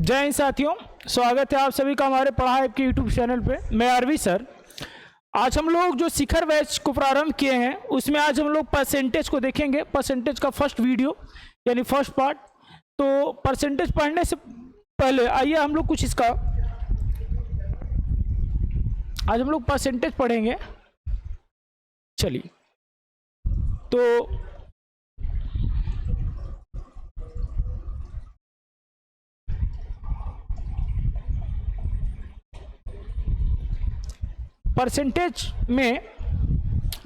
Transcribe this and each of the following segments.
जय हिंद साथियों, स्वागत है आप सभी का हमारे पढ़ाई के यूट्यूब चैनल पे। मैं आरवी सर। आज हम लोग जो शिखर बैच को प्रारंभ किए हैं उसमें आज हम लोग परसेंटेज को देखेंगे। परसेंटेज का फर्स्ट वीडियो यानी फर्स्ट पार्ट। तो परसेंटेज पढ़ने से पहले आइए हम लोग कुछ इसका आज हम लोग परसेंटेज पढ़ेंगे। चलिए, तो परसेंटेज में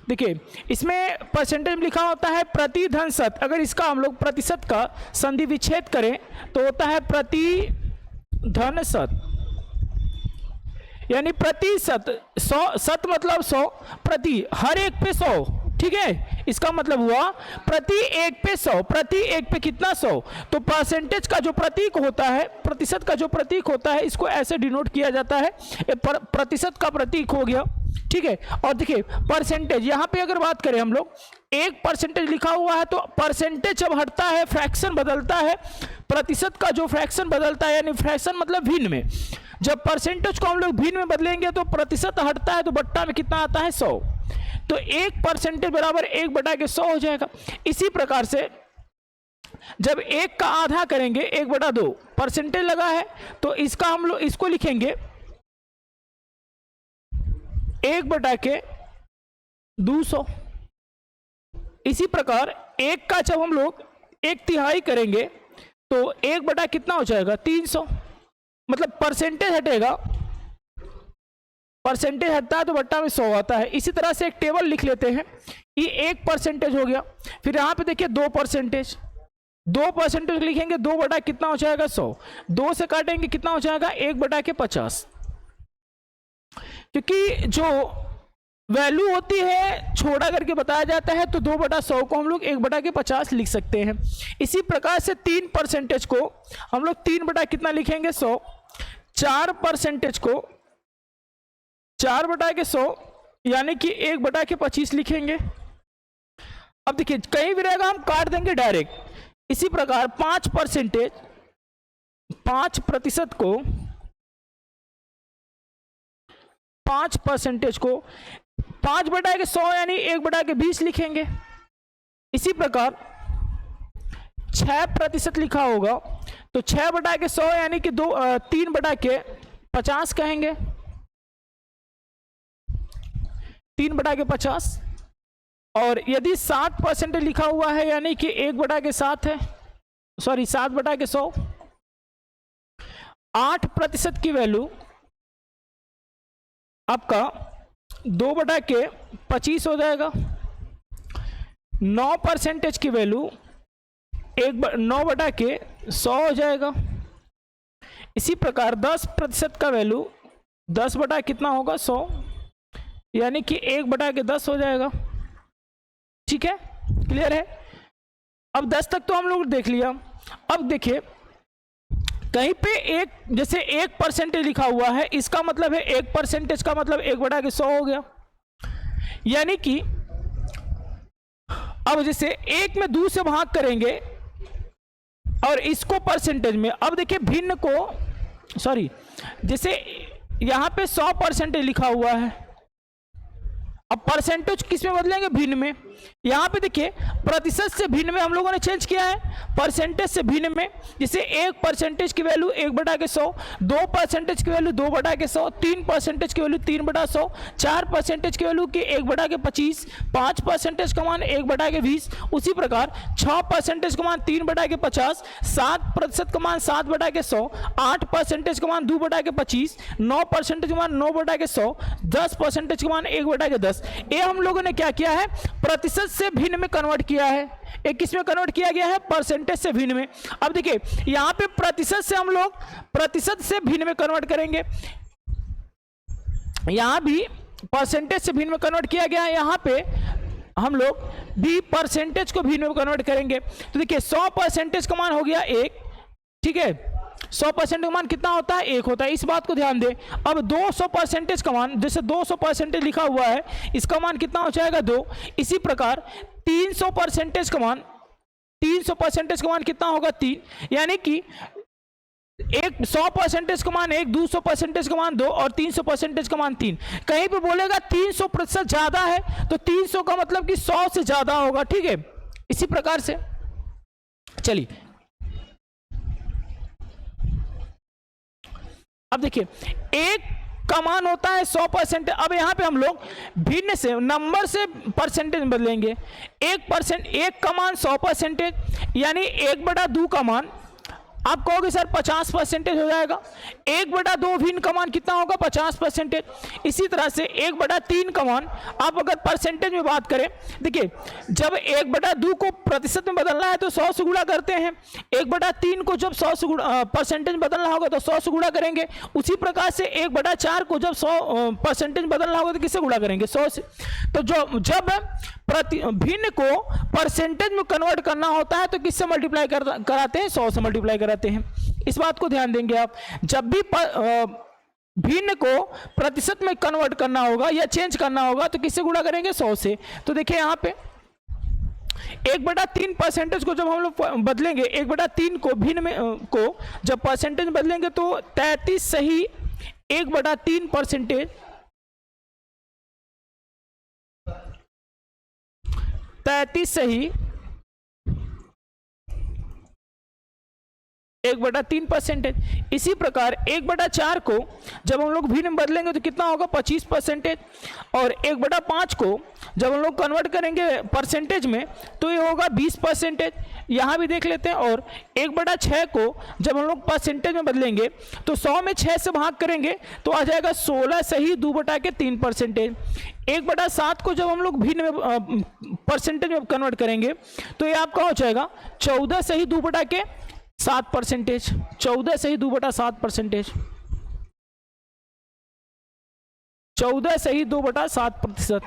देखिए, इसमें परसेंटेज में लिखा होता है प्रति धन शत। अगर इसका हम लोग प्रतिशत का संधि विच्छेद करें तो होता है प्रति धन शत, यानी प्रति शत। 100 शत मतलब 100, प्रति हर एक पे 100। ठीक है, इसका मतलब हुआ प्रति एक पे 100। प्रति एक पे कितना? 100। तो परसेंटेज का जो प्रतीक होता है, प्रतिशत का जो प्रतीक होता है, इसको ऐसे डिनोट किया जाता है। प्रतिशत का प्रतीक हो गया। ठीक है, और देखिए परसेंटेज यहाँ पे अगर बात करें हम लोग, 1% लिखा हुआ है तो परसेंटेज जब हटता है, फ्रैक्शन बदलता है, प्रतिशत का जो फ्रैक्शन बदलता है, यानी फ्रैक्शन मतलब भिन्न में, जब परसेंटेज को हम लोग भिन्न में बदलेंगे तो प्रतिशत हटता है तो बट्टा में कितना आता है? 100। तो 1% बराबर 1/100 हो जाएगा। इसी प्रकार से जब 1 का आधा करेंगे 1/2, परसेंटेज लगा है तो इसका हम लोग इसको लिखेंगे 1/200। इसी प्रकार 1 का जब हम लोग 1/3 करेंगे तो 1 कितना हो जाएगा? 300। मतलब परसेंटेज हटेगा, परसेंटेज हटता है तो बट्टा में 100 आता है। इसी तरह से एक टेबल लिख लेते हैं। ये 1% हो गया। फिर यहाँ पे देखिए 2%, 2% लिखेंगे, 2 कितना हो जाएगा? 100। 2 से काटेंगे कितना हो जाएगा? 1/50। क्योंकि जो वैल्यू होती है छोटा करके बताया जाता है तो 2/100 को हम लोग 1/50 लिख सकते हैं। इसी प्रकार से 3% को हम लोग 3 कितना लिखेंगे? 100। 4% को 4/100 यानी कि 1/25 लिखेंगे। अब देखिए कहीं भी रहेगा हम काट देंगे डायरेक्ट। इसी प्रकार 5% को 5% को 5/100 यानी 1/20 लिखेंगे। इसी प्रकार 6% लिखा होगा तो 6/100 यानी कि 3/50 कहेंगे। 3/50। और यदि 7% लिखा हुआ है यानी कि 1/7 है, सॉरी 7/100। 8% की वैल्यू आपका 2/25 हो जाएगा। 9% की वैल्यू 9/100 हो जाएगा। इसी प्रकार 10% का वैल्यू 10 कितना होगा? 100, यानी कि 1/10 हो जाएगा। ठीक है, क्लियर है? अब 10 तक तो हम लोग देख लिया। अब देखिए कहीं पे एक जैसे 1% लिखा हुआ है, इसका मतलब है 1% का मतलब 1/100 हो गया। यानी कि अब जैसे 1 में 2 से भाग करेंगे और इसको परसेंटेज में, अब देखिए भिन्न को, सॉरी जैसे यहां पे 100% लिखा हुआ है, अब परसेंटेज किस में बदलेंगे? भिन्न में। यहां पे देखिए प्रतिशत से भिन्न में हम लोगों ने चेंज किया है, परसेंटेज से भिन्न में। जैसे 1% की वैल्यू 1/100, 2% की वैल्यू 2/100, 3% की वैल्यू 3/100, 4% की वैल्यू की 1/25, 5% का मान 1/20। उसी प्रकार 6% का मान 3/50, 7% का मान 7/100, 8% का मान 2/25, 9% का मान 9/100, 10% का मान 1/10। ये हम लोगों ने क्या किया है? प्रतिशत से भिन्न में कन्वर्ट किया है। एक किस में कन्वर्ट किया गया है? परसेंटेज से भिन्न में। अब देखिए यहां पे प्रतिशत से हम लोग प्रतिशत से भिन्न में कन्वर्ट करेंगे। यहां भी परसेंटेज से भिन्न में कन्वर्ट किया गया है, यहां पे हम लोग भी परसेंटेज को भिन्न में कन्वर्ट करेंगे। तो देखिए 100% का मान हो गया 1। ठीक है, 100% का मान कितना होता है? 1 होता है। इस बात को ध्यान दें। अब 200% का मान, जैसे 200% लिखा हुआ है, इसका मान कितना हो जाएगा? 2। इसी प्रकार 300% का मान, 300% का मान कितना होगा? 3। यानी कि एक 100% का मान 1, 200% का मान 2 और 300% का मान 3। कहीं पे बोलेगा 300% ज्यादा है तो 300 का मतलब कि 100 से ज्यादा होगा, ठीक है। इसी प्रकार से चलिए अब देखिए, एक का मान होता है 100%। अब यहां पे हम लोग भिन्न से नंबर से परसेंटेज बदलेंगे। 1% एक का मान 100%, यानी 1/2 का मान आप कहोगे सर 50% हो जाएगा। 1/2 भिन्न का मान कितना होगा? 50%। इसी तरह से 1/3 का मान आप अगर परसेंटेज में बात करें, देखिए जब 1/2 को प्रतिशत में बदलना है तो 100 से गुणा करते हैं। 1/3 को जब 100 से परसेंटेज बदलना होगा तो 100 से गुणा करेंगे। उसी प्रकार से 1/4 को जब 100% बदलना होगा तो किससे गुणा करेंगे? 100 से। तो जब भिन्न को परसेंटेज में कन्वर्ट करना होता है तो किससे मल्टीप्लाई कराते हैं? 100 से मल्टीप्लाई कराते हैं। इस बात को ध्यान देंगे आप। जब भी भिन्न को प्रतिशत में कन्वर्ट करना होगा या चेंज करना होगा तो किससे गुणा करेंगे? 100 से। तो देखिए यहाँ पे 1/3% को जब हम लोग बदलेंगे, 1/3 को भिन्न में को जब परसेंटेज बदलेंगे तो 33 सही 1/3%, 33 सही 1/3%। इसी प्रकार 1/4 को जब हम लोग भिन्न में बदलेंगे तो कितना होगा? 25%। और 1/5 को जब हम लोग कन्वर्ट करेंगे परसेंटेज में तो ये होगा 20%। यहाँ भी देख लेते हैं। और 1/6 को जब हम लोग परसेंटेज में बदलेंगे तो 100 में 6 से भाग करेंगे तो आ जाएगा 16 सही 2/3%। 1/7 को जब हम लोग भिन्न में परसेंटेज में कन्वर्ट करेंगे तो ये आपका हो जाएगा 14 सही 2/7%। 14 सही 2/7%। 14 सही 2/7%।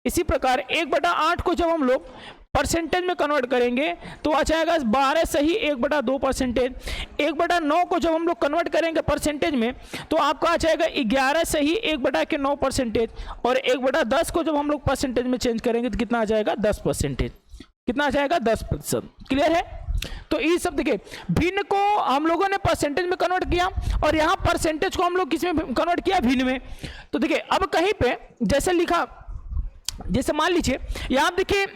इसी प्रकार 1/8 को जब हम लोग परसेंटेज में कन्वर्ट करेंगे तो आ जाएगा 12 सही 1/2%। 1/9 को जब हम लोग कन्वर्ट करेंगे परसेंटेज में तो आपका आ जाएगा 11 सही 1/9%। और 1/10 को जब हम लोग परसेंटेज में चेंज करेंगे तो कितना आ जाएगा? 10%। कितना आ जाएगा? 10%। क्लियर है? तो ये सब देखिए, भिन्न को हम लोगों ने परसेंटेज में कन्वर्ट किया और यहां परसेंटेज को हम लोग किस में कन्वर्ट किया? भिन्न में। तो देखिए अब कहीं पे जैसे लिखा, जैसे मान लीजिए यहां देखिए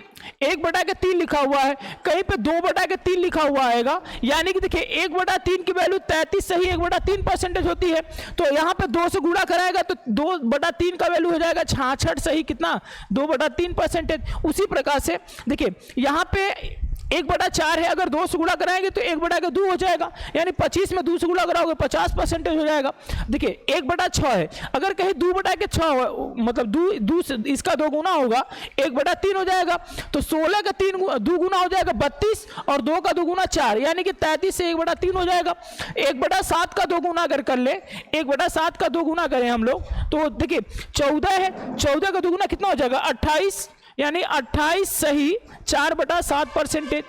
1/3 लिखा हुआ है, कहीं पे 2/3 लिखा हुआ आएगा, यानी कि देखिए 1/3 की वैल्यू 33 सही 1/3% होती है। तो यहाँ पे 2 से गुणा कराएगा तो 2/3 का वैल्यू हो जाएगा 66 सही कितना? 2/3%। उसी प्रकार से देखिए यहाँ पे 1/4 है, अगर 2 से गुणा कराएंगे तो 1/2 हो जाएगा, यानी 25 में 2 से गुणा कराओगे 50% हो जाएगा। देखिए 1/6 है, अगर कहीं 2/6 मतलब 2 से इसका 2 गुना होगा 1/3 हो जाएगा। तो 16 का 2 गुना हो जाएगा 32 और 2 का 2 गुना 4, यानी कि 33 से 1/3 हो जाएगा। 1/7 का 2 गुना अगर कर ले, 1/7 का 2 गुना करें हम लोग तो देखिए 14 है, 14 का 2 गुना कितना हो जाएगा? 28, यानी 28 सही 4/7%।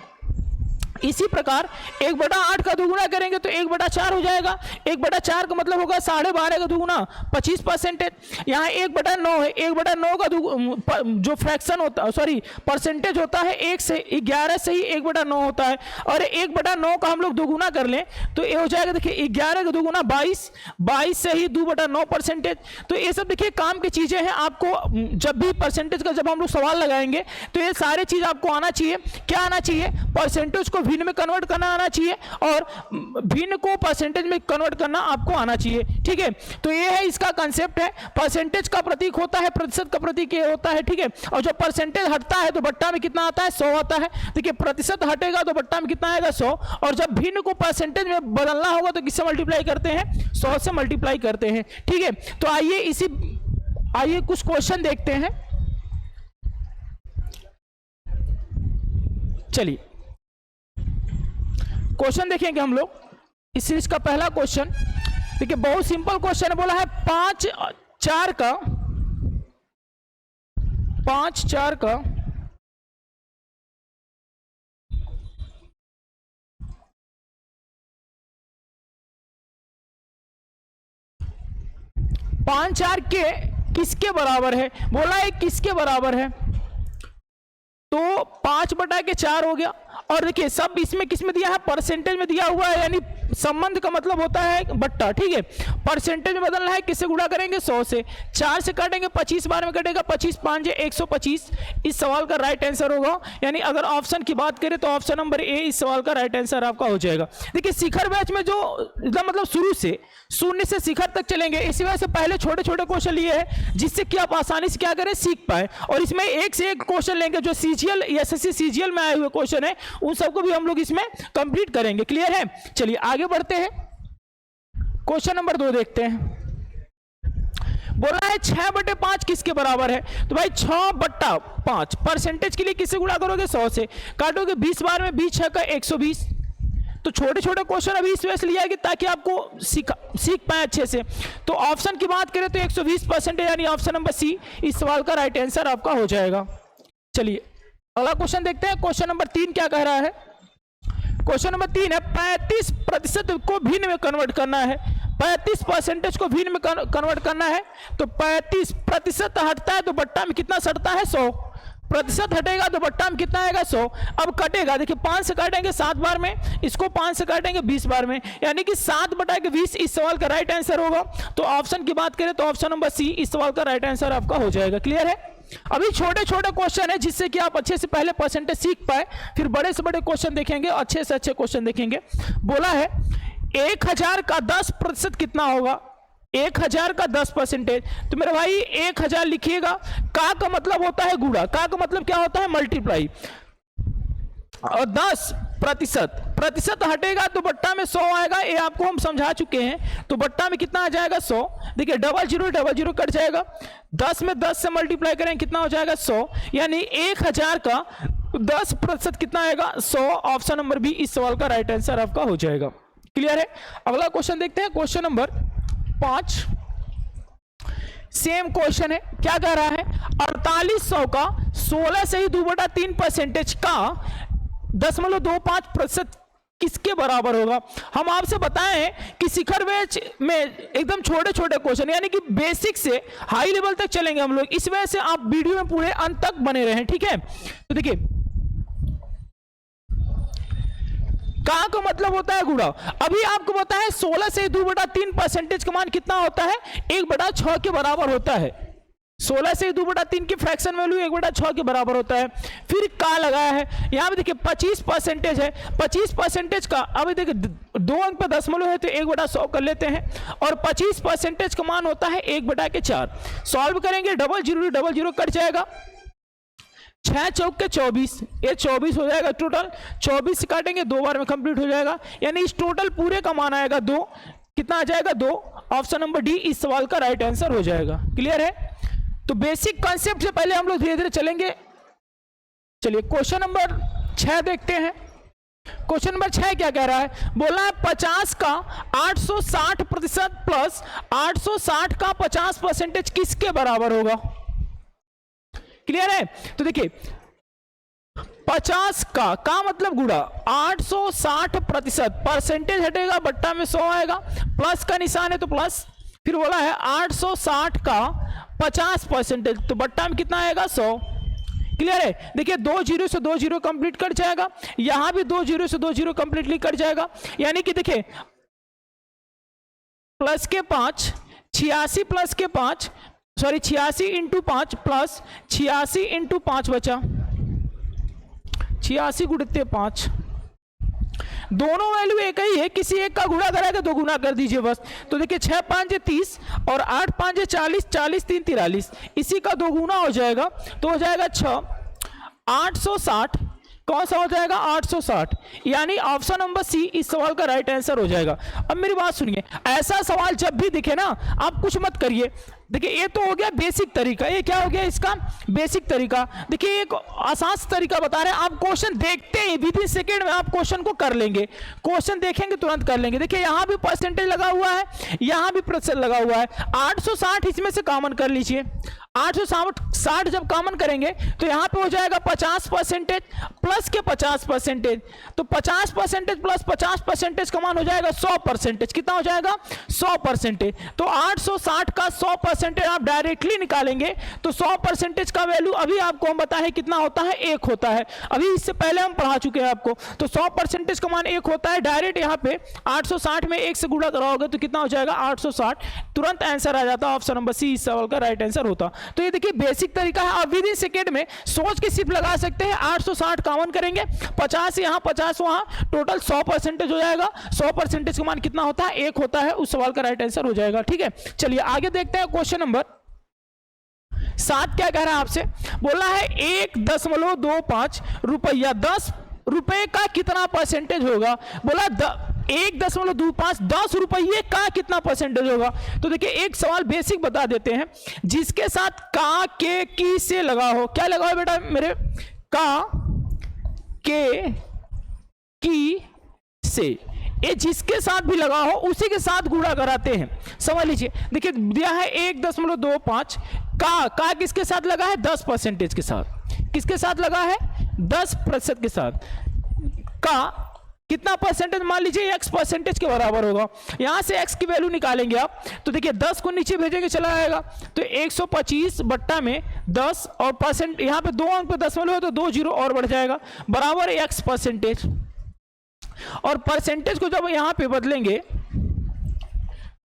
इसी प्रकार 1/8 का 2 गुना करेंगे तो 1/4 हो जाएगा। 1/4 का मतलब होगा 12.5 का 2 गुना 25%। यहाँ 1/9 है, 1/9 का जो फ्रैक्शन होता है, सॉरी परसेंटेज होता है 1 से 11 से ही 1/9 होता है। और 1/9 का हम लोग 2 गुना कर लें तो ये हो जाएगा देखिए 11 का 2 गुना 22, 22 से ही 2/9%। तो ये सब देखिए काम की चीजें हैं। आपको जब भी परसेंटेज का जब हम लोग सवाल लगाएंगे तो ये सारी चीज आपको आना चाहिए। क्या आना चाहिए? परसेंटेज को भिन्न में कन्वर्ट करना आना चाहिए और भिन्न को परसेंटेज में कन्वर्ट करना आपको आना चाहिए। ठीक है, तो ये है इसका कंसेप्ट है। परसेंटेज का प्रतीक होता है, प्रतिशत का प्रतीक ये होता है। ठीक है, और जब परसेंटेज हटता है तो बट्टा में कितना आता है? 100 आता है। देखिए प्रतिशत हटेगा तो बट्टा में कितना आएगा? 100। और जब भिन्न को परसेंटेज में बदलना होगा तो किससे मल्टीप्लाई करते हैं? 100 से मल्टीप्लाई करते हैं। ठीक है, तो आइए कुछ क्वेश्चन देखते हैं। चलिए क्वेश्चन देखेंगे हम लोग। इस सीरीज का पहला क्वेश्चन देखिए, बहुत सिंपल क्वेश्चन है। बोला है 5 4 का 5 4 का 5 4 के किसके बराबर है? बोला है किसके बराबर है? तो 5/4 हो गया। और देखिए सब इसमें किस में दिया है, परसेंटेज में दिया हुआ है, यानी संबंध का मतलब होता है बट्टा, ठीक है। परसेंटेज में बदलना है, किससे गुणा करेंगे, 100 से। 4 से काटेंगे 25 बार में कटेगा, 25 5 125। इस सवाल का राइट आंसर होगा, यानी अगर ऑप्शन की बात करें तो ऑप्शन नंबर ए इस सवाल का राइट आंसर आपका हो जाएगा। देखिए शिखर बैच में जो एकदम मतलब शुरू से शून्य से शिखर तक चलेंगे, इसी वजह से पहले छोटे छोटे क्वेश्चन लिए हैं जिससे कि आप आसानी से क्या करें, सीख पाए। और इसमें एक से एक क्वेश्चन लेंगे जो सीजीएल एसएससी सीजीएल में आए हुए क्वेश्चन है, उन सबको भी हम लोग इसमें कंप्लीट करेंगे। क्लियर है? चलिए आगे बढ़ते हैं, क्वेश्चन नंबर 2 देखते हैं। बोला है 6/5 किसके बराबर है, तो भाई 6/5 परसेंटेज के लिए किससे गुणा करोगे, 100 से। काटोगे 20 बार में, 20 6 का 120। तो छोटे छोटे क्वेश्चन अभी इस वजह से लिया कि ताकि आपको सीख पाए अच्छे से। तो ऑप्शन की बात करें तो 120%, यानी ऑप्शन नंबर सी इस सवाल का राइट आंसर आपका हो जाएगा। चलिए अगला क्वेश्चन देखते हैं, क्वेश्चन नंबर 3 क्या कह रहा है। क्वेश्चन नंबर 3 है 35% को भिन्न में कन्वर्ट करना है, 35% को भिन्न में कन्वर्ट करना है। तो 35% हटता है तो बट्टा में कितना सटता है, 100 प्रतिशत हटेगा तो बट्टा में कितना आएगा, 100। अब कटेगा, देखिए 5 से काटेंगे 7 बार में, इसको 5 से काटेंगे 20 बार में, यानी कि 7/20 इस सवाल का राइट आंसर होगा। तो ऑप्शन की बात करें तो ऑप्शन नंबर सी इस सवाल का राइट आंसर आपका हो जाएगा। क्लियर है? अभी छोटे छोटे क्वेश्चन है जिससे कि आप अच्छे से पहले परसेंटेज सीख पाए, फिर बड़े से बड़े क्वेश्चन देखेंगे, अच्छे से अच्छे क्वेश्चन देखेंगे। बोला है 1000 का 10% कितना होगा, 1000 का 10%। तो मेरे भाई 1000 लिखिएगा, का मतलब होता है गुणा, का मतलब क्या होता है, मल्टीप्लाई, और 10% हटेगा तो बट्टा में 100 आएगा, ये आपको हम समझा चुके हैं। तो बट्टा में कितना आ जाएगा, 100। देखिए 00 कट जाएगा, 10 में 10 से मल्टीप्लाई करें कितना हो जाएगा, 100, यानी 1000 का 10% कितना आएगा, 100। ऑप्शन नंबर बी इस सवाल का राइट आंसर आपका हो जाएगा। क्लियर है? अगला क्वेश्चन देखते हैं, क्वेश्चन नंबर 5। सेम क्वेश्चन है, क्या कह रहा है, 4800 का 16 से ही 2/3% का 0.25% किसके बराबर होगा। हम आपसे बताएं कि शिखर बैच में एकदम छोटे छोटे क्वेश्चन, यानी कि बेसिक से हाई लेवल तक चलेंगे हम लोग, इस वजह से आप वीडियो में पूरे अंत तक बने रहें, ठीक है। तो देखिए का मतलब होता है गुणा। अभी आपको पता है 16 से 2/3% का मान कितना होता है, 1/6 के बराबर होता है। 16 से 2/3 की फ्रैक्शन वैल्यू 1/6 के बराबर होता है। फिर का लगाया है, यहाँ पे देखिए 25% है, 25% का अभी देखिए 2 अंक पे दशमलव है तो 1/100 कर लेते हैं, और 25% का मान होता है 1/4। सॉल्व करेंगे, 00 कट जाएगा, 6 चौक के 24, ये 24 हो जाएगा टोटल। 24 से काटेंगे 2 बार में कंप्लीट हो जाएगा, यानी इस टोटल पूरे का मान आएगा 2। कितना आ जाएगा, 2। ऑप्शन नंबर डी इस सवाल का राइट आंसर हो जाएगा। क्लियर है? तो बेसिक कॉन्सेप्ट से पहले हम लोग धीरे धीरे चलेंगे। चलिए क्वेश्चन नंबर 6 देखते हैं। क्वेश्चन नंबर 6 क्या कह रहा है, बोला है 50 का 860% प्लस 860 का 50% किसके बराबर होगा। क्लियर है? तो देखिए 50 का मतलब गुणा, 860% परसेंटेज हटेगा, बट्टा में 100 आएगा, प्लस का निशान है तो प्लस। फिर बोला है 860 का 50%, तो बट्टा में कितना आएगा, 100। क्लियर है? देखिए 2 0 से 2 0 कंप्लीट कट जाएगा, यहां भी 2 0 से 2 0 कंप्लीटली कट जाएगा, यानी कि देखिए प्लस के 5, 86 प्लस के 5, सॉरी 86 इंटू 5 प्लस 86 इंटू 5 बचा 86 गुणित 5। दोनों वैल्यू एक ही है, किसी एक का गुणा कराएगा तो गुणा कर दीजिए बस। तो देखिए 6 5 30 और 8 5 40, 40 3 43, इसी का 2 गुना हो जाएगा तो हो जाएगा 6। 860 कौन सा हो जाएगा, 860, यानी ऑप्शन नंबर सी इस सवाल का राइट आंसर हो जाएगा। अब मेरी बात सुनिए, ऐसा सवाल जब भी दिखे ना आप कुछ मत करिए। देखिए ये तो हो गया बेसिक तरीका, ये क्या हो गया इसका बेसिक तरीका। देखिए एक आसान तरीका बता रहे हैं, आप क्वेश्चन देखते ही विद इन सेकेंड में आप क्वेश्चन को कर लेंगे, क्वेश्चन देखेंगे तुरंत कर लेंगे। देखिए यहाँ भी परसेंटेज लगा हुआ है, यहाँ भी प्रतिशत लगा हुआ है, 860 इसमें से कॉमन कर लीजिए। 860 जब कॉमन करेंगे तो यहाँ पे हो जाएगा 50% प्लस के 50%, तो 50% प्लस 50% का मान हो जाएगा 100%। कितना हो जाएगा, 100%। तो 860 का 100% परसेंटेज आप डायरेक्टली निकालेंगे तो 100% का वैल्यू अभी आपको हम बताए कितना होता है, 1 होता है। अभी इससे पहले हम पढ़ा चुके हैं आपको। तो 100% का मान 1 होता है। डायरेक्ट यहाँ पे 860 में 1 से गुणा कराओगे तो कितना हो जाएगा, 860। तुरंत आंसर आ जाता, ऑप्शन नंबर सी इस सवाल का राइट आंसर होता। तो ये देखिए बेसिक तरीका है। आप विद इन सेकेंड में सोच के सिर्फ लगा सकते हैं। 860 कॉमन करेंगे, 50 यहाँ 50 वहां, टोटल 100% हो जाएगा। 100% का मान कितना होता है, 1 होता है। उस सवाल का राइट आंसर हो जाएगा। ठीक है, चलिए आगे देखते हैं। क्वेश्चन नंबर 7 क्या कह रहा है आपसे, बोला है 1.25 रुपया 10 रुपए का कितना परसेंटेज होगा। बोला 1.25 10 रुपये का कितना परसेंटेज होगा। तो देखिए एक सवाल बेसिक बता देते हैं, जिसके साथ का, के, की से लगा हो। क्या लगा हो बेटा मेरे, का, के, की से, ये जिसके साथ भी लगा हो उसी के साथ गुणा कराते हैं। समझ लीजिए, देखिए दिया है 1.25 का किसके साथ लगा है, 10% के साथ। किसके साथ लगा है, 10% के साथ। का कितना परसेंटेज, मान लीजिए x% के बराबर होगा। यहां से x की वैल्यू निकालेंगे आप, तो देखिए 10 को नीचे भेजेंगे चला आएगा, तो 125 बट्टा में 10 और परसेंट, यहां पे 2 अंक पे 10 वाले हो तो 2 जीरो और बढ़ जाएगा, बराबर x%। और परसेंटेज को जब यहां पे बदलेंगे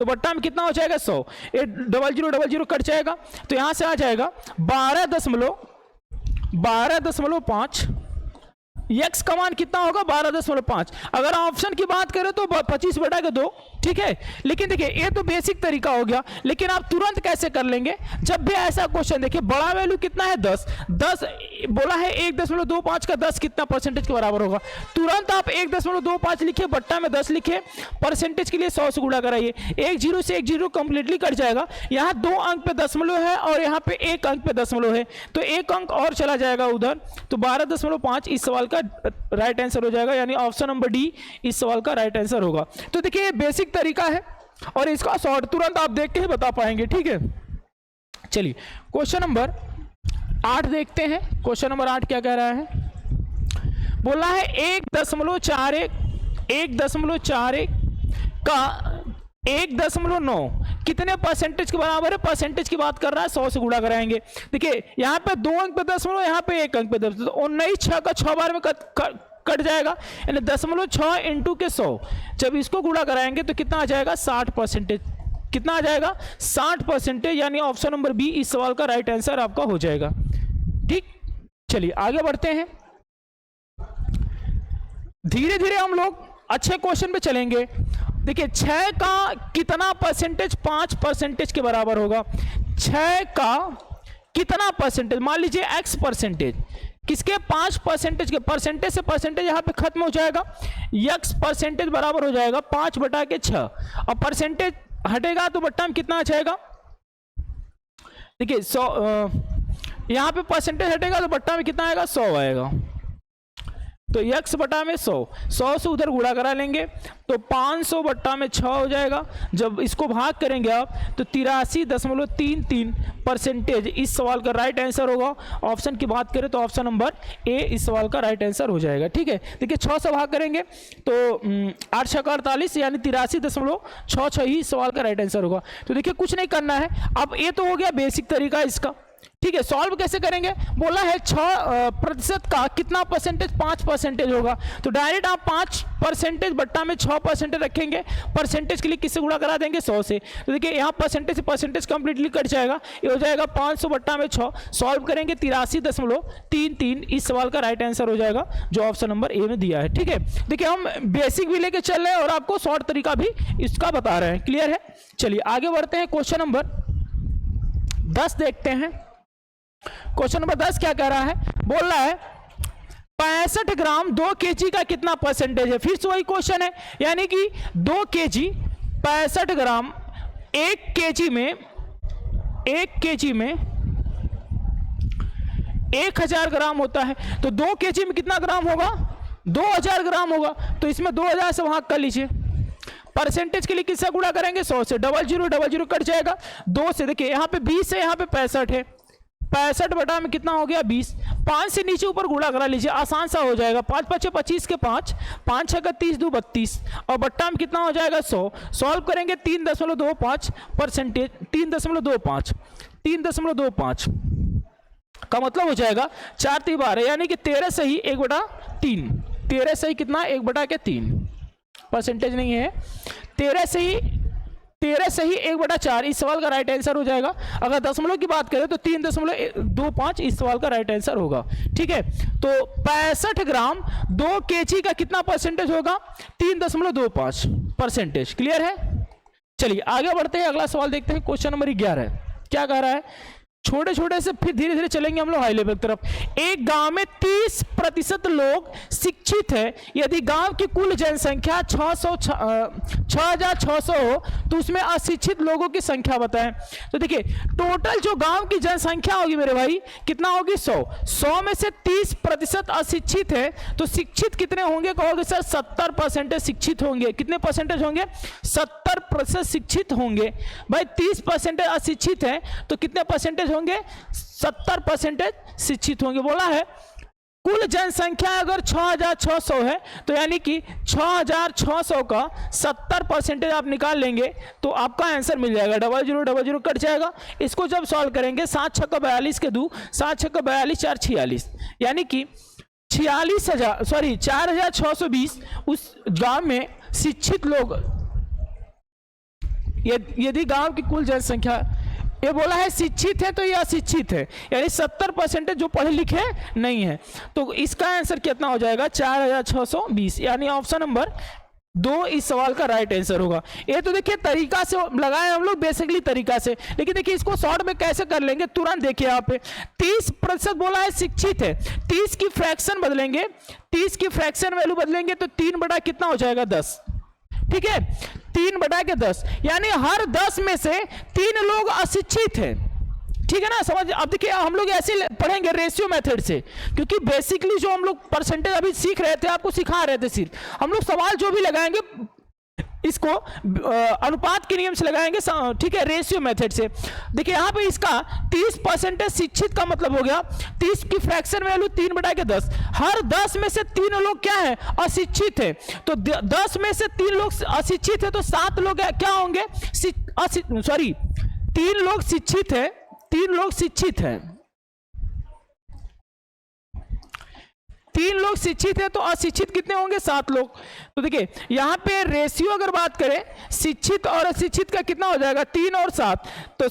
तो बट्टा में कितना हो जाएगा, 100। ये 0000 कट जाएगा, तो यहां से आ जाएगा 12.5। x का मान कितना होगा, 12.5। अगर ऑप्शन की बात करें तो 25/2, ठीक है। लेकिन देखिए ये तो बेसिक तरीका हो गया, लेकिन आप तुरंत कैसे कर लेंगे, जब भी ऐसा क्वेश्चन देखिए बड़ा वैल्यू कितना है, 10 बोला है 1.25 का 10 कितना परसेंटेज के बराबर होगा। तुरंत आप 1.25 लिखिए, बट्टा में 10 लिखिए, परसेंटेज के लिए 100 से गुणा कराइए। 1 0 से 1 0 कंप्लीटली कट जाएगा। यहाँ 2 अंक पे दशमलव है और यहाँ पे 1 अंक पे दशमलव है, तो 1 अंक और चला जाएगा उधर, तो 12.5 इस सवाल का राइट आंसर हो जाएगा, यानी ऑप्शन नंबर डी इस सवाल का राइट आंसर होगा। तो देखिए ये बेसिक तरीका है और इसका शॉर्ट तुरंत आप देख के ही बता पाएंगे। ठीक है, चलिए क्वेश्चन नंबर 8 देखते हैं। क्वेश्चन नंबर 8 क्या कह रहा है, बोला है 1.41 का 1.9 कितने परसेंटेज के बराबर है। परसेंटेज की बात कर रहा है, 100 से गुणा कराएंगे। देखिए यहाँ पे 2 अंक पे दशमलव, यहाँ पे 1 अंक पे दशमलव, तो 19 6 का 6 बार में कट जाएगा, यानी 0.6 इंटू के 100। जब इसको गुणा कराएंगे तो कितना आ जाएगा, 60%। कितना आ जाएगा, 60%, यानी ऑप्शन नंबर बी इस सवाल का राइट आंसर आपका हो जाएगा। ठीक, चलिए आगे बढ़ते हैं। धीरे धीरे हम लोग अच्छे क्वेश्चन पे चलेंगे। देखिए 6 का कितना परसेंटेज 5% के बराबर होगा। 6 का कितना परसेंटेज, मान लीजिए x%, किसके 5% के, परसेंटेज से परसेंटेज यहाँ पे खत्म हो जाएगा, x% बराबर हो जाएगा 5/6, और परसेंटेज हटेगा तो बट्टा में कितना आ जाएगा, देखिए 100, यहाँ पे परसेंटेज हटेगा तो बट्टा में कितना आएगा, 100 आएगा। तो x बटा में 100 से उधर गुणा करा लेंगे तो 500 बट्टा में 6 हो जाएगा। जब इसको भाग करेंगे आप तो 83.33% इस सवाल का राइट आंसर होगा। ऑप्शन की बात करें तो ऑप्शन नंबर ए इस सवाल का राइट आंसर हो जाएगा। ठीक है, देखिए 6 से भाग करेंगे तो 8 6 48, यानी 83.66 ही इस सवाल का राइट आंसर होगा। तो देखिए कुछ नहीं करना है, अब ये तो हो गया बेसिक तरीका इसका। ठीक है, सॉल्व कैसे करेंगे, बोला है 6% का कितना परसेंटेज, 5% होगा। तो डायरेक्ट आप 5% बट्टा में 6% रखेंगे, परसेंटेज के लिए किससे गुणा करा देंगे, 100 से। तो देखिए यहाँ परसेंटेज से परसेंटेज कंप्लीटली कट जाएगा, ये हो जाएगा 500 बट्टा में 6। सॉल्व करेंगे 83.33 इस सवाल का राइट आंसर हो जाएगा, जो ऑप्शन नंबर ए में दिया है। ठीक है, देखिए हम बेसिक भी लेके चल रहे हैं और आपको शॉर्ट तरीका भी इसका बता रहे हैं। क्लियर है, चलिए आगे बढ़ते हैं। क्वेश्चन नंबर 10 देखते हैं। क्वेश्चन नंबर 10 क्या कह रहा है, बोल रहा है 65 ग्राम 2 kg का कितना परसेंटेज है। फिर से वही क्वेश्चन है, यानी कि 2 kg 65 ग्राम, 1 kg में 1000 ग्राम होता है, तो 2 kg में कितना ग्राम होगा, 2000 ग्राम होगा। तो इसमें 2000 से भाग कर लीजिए। परसेंटेज के लिए किससे गुणा करेंगे, 100 से। 00 कट जाएगा 2 से। देखिए यहाँ पे 20 है, यहाँ पे 65 है, 65 बटा में कितना हो गया, 20। 5 से नीचे ऊपर गुणा करा लीजिए, आसान सा हो जाएगा। 5 5 25 के 5, 5 6 30 2 32 और बट्टा में कितना हो जाएगा 100। सॉल्व करेंगे 3.25% 3.25 का मतलब हो जाएगा 4 3 12, यानी कि 13 सही 1/3। 13 सही कितना 1/3 परसेंटेज नहीं है, 13 सही 1/4 इस सवाल का राइट आंसर हो जाएगा। अगर दशमलव की बात करें तो 3.25 इस सवाल का राइट आंसर होगा। ठीक है, तो 65 ग्राम 2 kg का कितना परसेंटेज होगा 3.25 परसेंटेज। क्लियर है? चलिए आगे बढ़ते हैं, अगला सवाल देखते हैं। क्वेश्चन नंबर 11 क्या कह रहा है, छोटे छोटे से फिर धीरे धीरे चलेंगे हम लोग हाई लेवल की तरफ। एक गांव में 30% लोग शिक्षित है। यदि गांव की कुल जनसंख्या 6600 हो तो उसमें अशिक्षित लोगों की संख्या बताएं। तो देखिए टोटल जो गांव की जनसंख्या होगी मेरे भाई कितना होगी 100 में से 30% अशिक्षित है तो शिक्षित कितने होंगे कहोगे सर 70% शिक्षित होंगे। कितने परसेंटेज होंगे 70% शिक्षित होंगे। भाई 30% अशिक्षित है तो कितने परसेंटेज होंगे 70% शिक्षित होंगे। बोला है कुल जनसंख्या अगर 6600 है तो यानी कि 6600 का 70% आप निकाल लेंगे तो आपका आंसर मिल जाएगा। 0000 कट जाएगा। इसको जब सॉल्व करेंगे 7 6 42 के 2, 7 6 42 4 46, यानी कि 4620 उस गांव में शिक्षित लोग। यदि गांव की कुल जनसंख्या, ये बोला है शिक्षित है तो ये अशिक्षित है, यानी 70% जो पढ़े लिखे नहीं है। तो इसका आंसर कितना हो जाएगा 4620, यानी ऑप्शन नंबर 2 इस सवाल का राइट आंसर होगा। ये तो देखिए तरीका से लगाए हम लोग बेसिकली तरीका से, लेकिन देखिए इसको शॉर्ट में कैसे कर लेंगे तुरंत देखिए। यहाँ पे 30% बोला है शिक्षित है, 30 की फ्रैक्शन बदलेंगे, 30 की फ्रैक्शन वैल्यू बदलेंगे तो 3 बटा कितना हो जाएगा 10। ठीक है 3/10, यानी हर 10 में से 3 लोग अशिक्षित हैं। ठीक है ना, समझ। अब देखिए हम लोग ऐसे पढ़ेंगे रेशियो मेथड से, क्योंकि बेसिकली जो हम लोग परसेंटेज अभी सीख रहे थे आपको सिखा रहे थे, सिर्फ हम लोग सवाल जो भी लगाएंगे इसको अनुपात के नियम से लगाएंगे। ठीक है, रेशियो मेथड से। देखिए यहाँ पे इसका 30% शिक्षित का मतलब हो गया 30 की फ्रैक्शन वैल्यू 3/10, हर 10 में से 3 लोग क्या है अशिक्षित है। तो 10 में से 3 लोग अशिक्षित है तो 7 लोग क्या होंगे 3 लोग शिक्षित है, 3 लोग शिक्षित है, 3 लोग शिक्षित है तो अशिक्षित कितने होंगे 7 लोग। तो देखिए यहाँ पे रेशियो अगर बात करें शिक्षित और अशिक्षित का कितना हो जाएगा 3 और 7, तो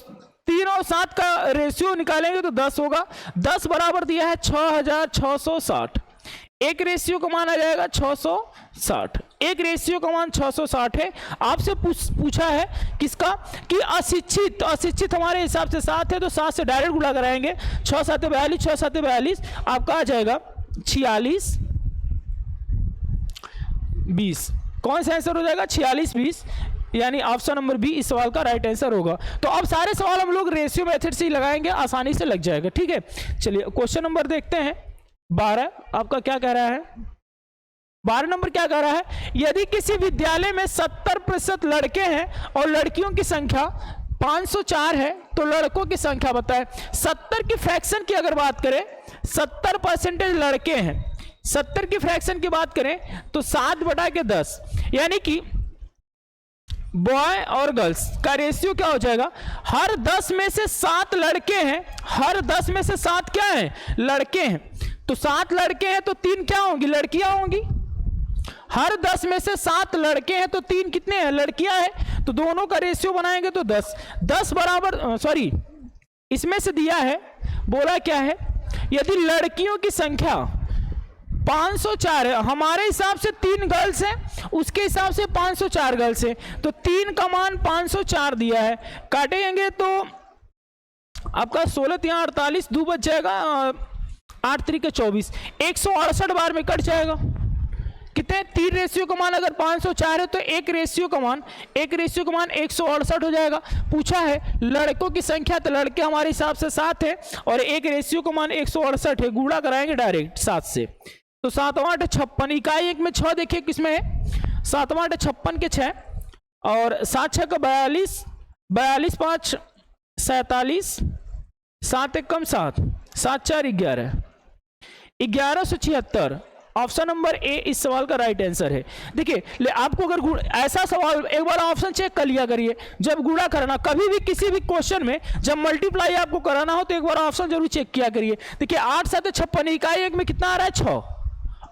3 और 7 का रेशियो निकालेंगे तो 10 होगा। 10 बराबर दिया है 6660, एक रेशियो का मान आ जाएगा 660, एक रेशियो का मान 660 है। आपसे पूछा है किसका कि अशिक्षित, तो अशिक्षित हमारे हिसाब से 7 है तो 7 से डायरेक्ट गुणा कराएंगे, 6 7 42, 6 7 42 आपका आ जाएगा 46 20। कौन सा आंसर हो जाएगा 46 20, यानी ऑप्शन नंबर बी इस सवाल का राइट आंसर होगा। तो अब सारे सवाल हम लोग रेशियो मेथड से ही लगाएंगे, आसानी से लग जाएगा। ठीक है, चलिए क्वेश्चन नंबर देखते हैं 12 आपका क्या कह रहा है। 12 नंबर क्या कह रहा है, यदि किसी विद्यालय में 70% लड़के हैं और लड़कियों की संख्या 504 है तो लड़कों की संख्या बताएं। 70 की फ्रैक्शन की अगर बात करें 70% लड़के हैं, 70 की फ्रैक्शन की बात करें तो 7/10, यानी कि बॉय और गर्ल्स का रेशियो क्या हो जाएगा, हर 10 में से 7 लड़के हैं, हर 10 में से 7 क्या हैं लड़के हैं। तो 7 लड़के हैं तो 3 क्या होंगी लड़कियां होंगी। हर 10 में से 7 लड़के हैं तो 3 कितने हैं लड़कियां हैं। तो दोनों का रेशियो बनाएंगे तो 10 बराबर सॉरी इसमें से दिया है, बोला क्या है यदि लड़कियों की संख्या 504 है, हमारे हिसाब से 3 गर्ल्स हैं, उसके हिसाब से 504 गर्ल्स हैं, तो 3 का मान 504 दिया है। काटेंगे तो आपका 16 यहाँ 48 2 बच जाएगा, 8 3 24, 168 बार में कट जाएगा। कितने 3 रेशियो का मान अगर 504 है तो एक रेशियो का मान 168 हो जाएगा। पूछा है लड़कों की संख्या, तो लड़के हमारे हिसाब से 7 है और एक रेशियो का मान 168 है, गुणा कराएंगे डायरेक्ट 7 से, तो 7 8 56, इकाई एक में 6 देखिए किसमें है 7 8 56 के 6 और 7 6 का 42, 42 5 47, 7 1 कम 7, 7 4 11, 1176 ऑप्शन नंबर ए इस सवाल का राइट आंसर है। देखिए आपको अगर ऐसा सवाल एक बार ऑप्शन चेक कर लिया करिए, जब गुणा करना कभी भी किसी भी क्वेश्चन में जब मल्टीप्लाई आपको कराना हो तो एक बार ऑप्शन जरूर चेक किया करिए। देखिए 8 7 56 इकाई एक में कितना आ रहा है 6,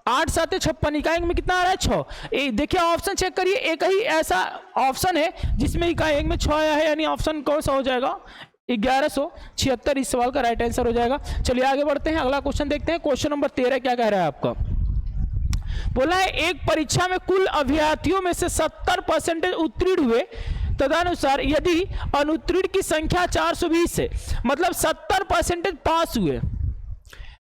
8 7 56 इकाई में कितना आ रहा है 6। देखिए ऑप्शन चेक करिए, एक ही ऐसा ऑप्शन है जिसमें इकाई एक में 6 आया है, यानी ऑप्शन कौन सा हो जाएगा 1176 इस सवाल का राइट आंसर हो जाएगा। चलिए आगे बढ़ते हैं, अगला क्वेश्चन देखते हैं। क्वेश्चन नंबर 13 क्या कह रहा है आपका, बोला है एक परीक्षा में कुल अभ्यर्थियों में से 70% उत्तीर्ण हुए, तदनुसार यदि अनुत्तीर्ण की संख्या 420 है, मतलब 70% पास हुए,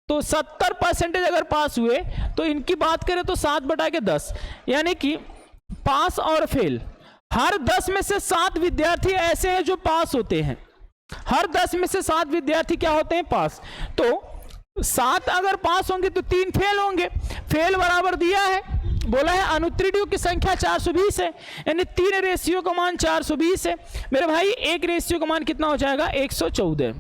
तो 70% अगर पास हुए तो इनकी बात करें तो 7/10, यानी कि पास और फेल, हर 10 में से 7 विद्यार्थी ऐसे हैं जो पास होते हैं, हर 10 में से 7 विद्यार्थी क्या होते हैं पास। तो 7 अगर पास होंगे तो 3 फेल होंगे, फेल बराबर दिया है, बोला है अनुत्तीर्णों की संख्या 420 है, यानी 3 रेशियो का मान 420 है। मेरे भाई एक रेशियो का मान कितना हो जाएगा 114,